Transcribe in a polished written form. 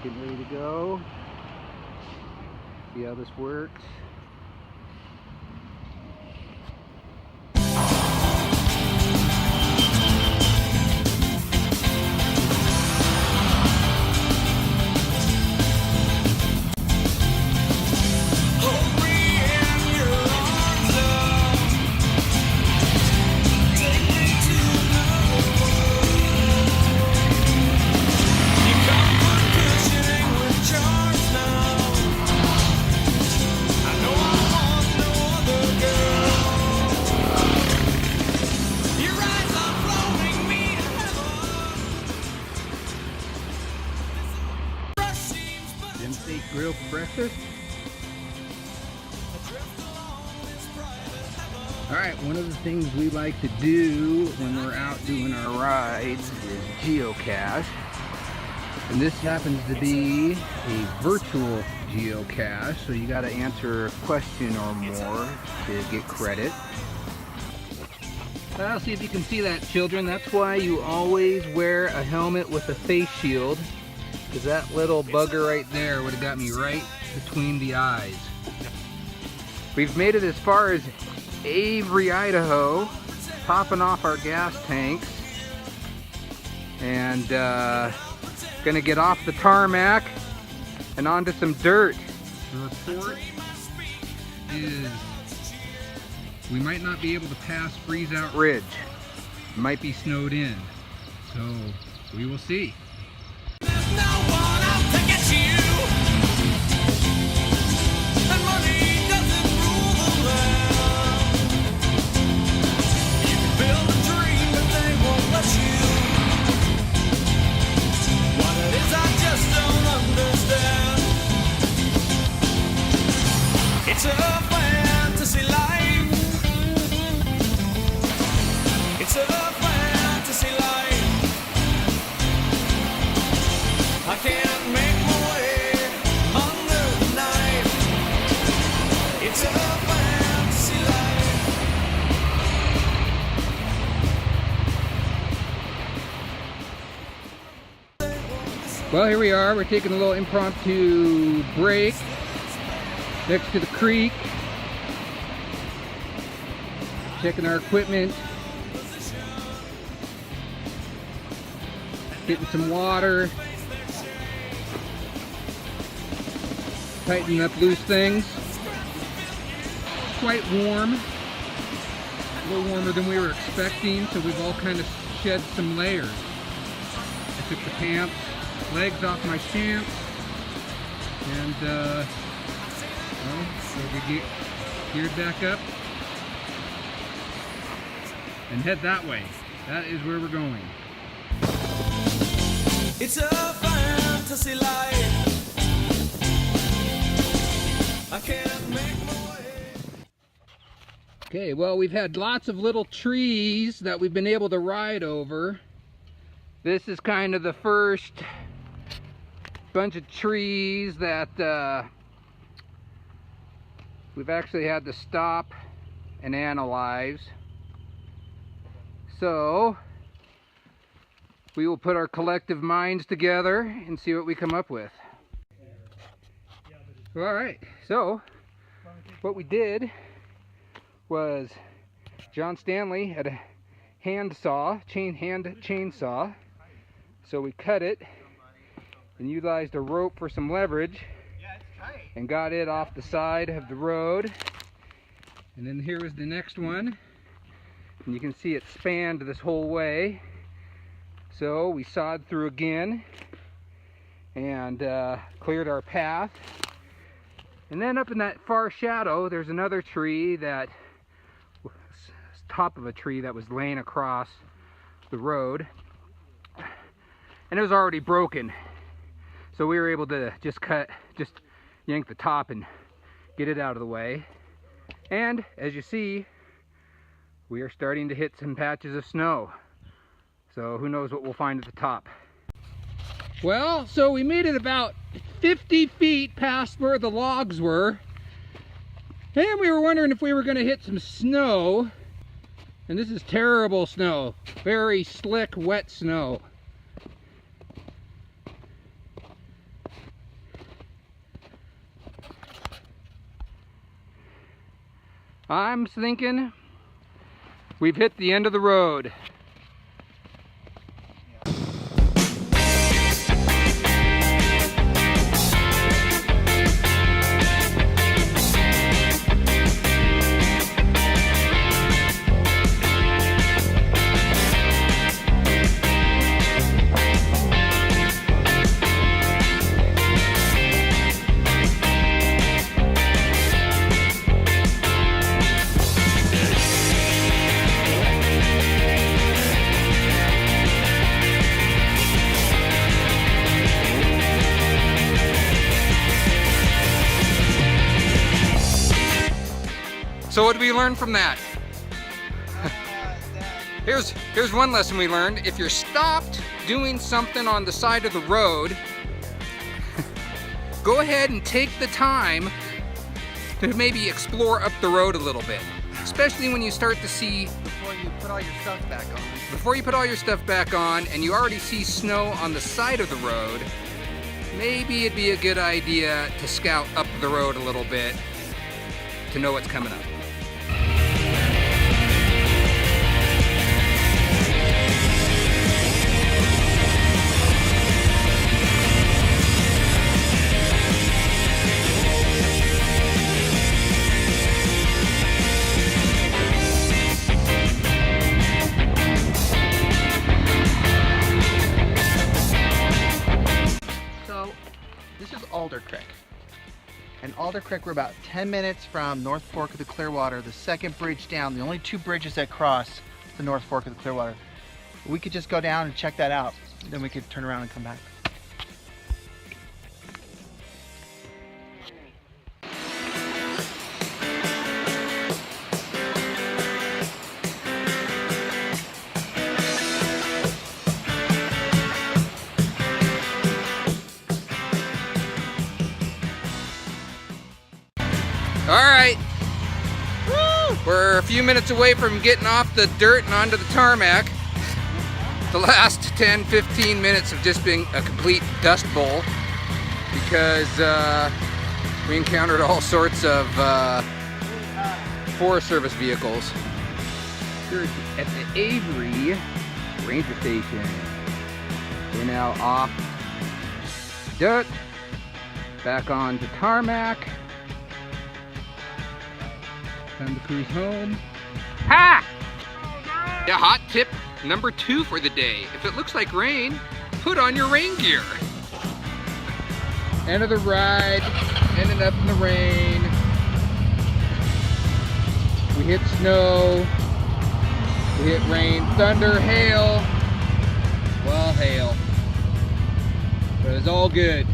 Getting ready to go. See how this works. Grill for breakfast. Alright, one of the things we like to do when we're out doing our rides is geocache. And this happens to be a virtual geocache, so you got to answer a question or more to get credit. I'll see if you can see that, children. That's why you always wear a helmet with a face shield. Because that little bugger right there would have got me right between the eyes. We've made it as far as Avery, Idaho, topping off our gas tanks. And gonna get off the tarmac and onto some dirt. The report is we might not be able to pass Freezeout Ridge. It might be snowed in. So we will see. It's a fantasy life. It's a fantasy life. I can't make my way under the knife. It's a fantasy life. Well, here we are. We're taking a little impromptu break next to the creek, checking our equipment, getting some water, tightening up loose things. Quite warm, a little warmer than we were expecting, so we've all kind of shed some layers. I took the pants, legs off my pants, and so we get geared back up and head that way. That is where we're going. It's a fantasy life. I can't make my way. Okay, well, we've had lots of little trees that we've been able to ride over. This is kind of the first bunch of trees that we've actually had to stop and analyze. So we will put our collective minds together and see what we come up with. All right, so what we did was John Stanley had a hand chainsaw. So we cut it and utilized a rope for some leverage and got it off the side of the road. And then here was the next one, and you can see it spanned this whole way. So we sawed through again and cleared our path. And then up in that far shadow there's another tree that top of a tree that was laying across the road, and it was already broken. So we were able to just yank the top and get it out of the way. And as you see, we are starting to hit some patches of snow. So who knows what we'll find at the top. Well, so we made it about 50 feet past where the logs were. And we were wondering if we were going to hit some snow. And this is terrible snow. Very slick, wet snow. I'm thinking we've hit the end of the road. So what did we learn from that? Here's one lesson we learned. If you're stopped doing something on the side of the road, go ahead and take the time to maybe explore up the road a little bit. Especially when you start to see... Before you put all your stuff back on. Before you put all your stuff back on and you already see snow on the side of the road, maybe it'd be a good idea to scout up the road a little bit to know what's coming up. Alder Creek. And Alder Creek, we're about 10 minutes from North Fork of the Clearwater, the second bridge down, the only two bridges that cross the North Fork of the Clearwater. We could just go down and check that out, then we could turn around and come back. All right, we're a few minutes away from getting off the dirt and onto the tarmac. The last 10-15 minutes have just been a complete dust bowl because we encountered all sorts of Forest Service vehicles. Here at the Avery Ranger Station. We're now off dirt, back on the tarmac. Time to cruise home. Ha! Yeah, hot tip number 2 for the day. If it looks like rain, put on your rain gear. End of the ride, ended up in the rain. We hit snow, we hit rain, thunder, hail. Well, hail. But it was all good.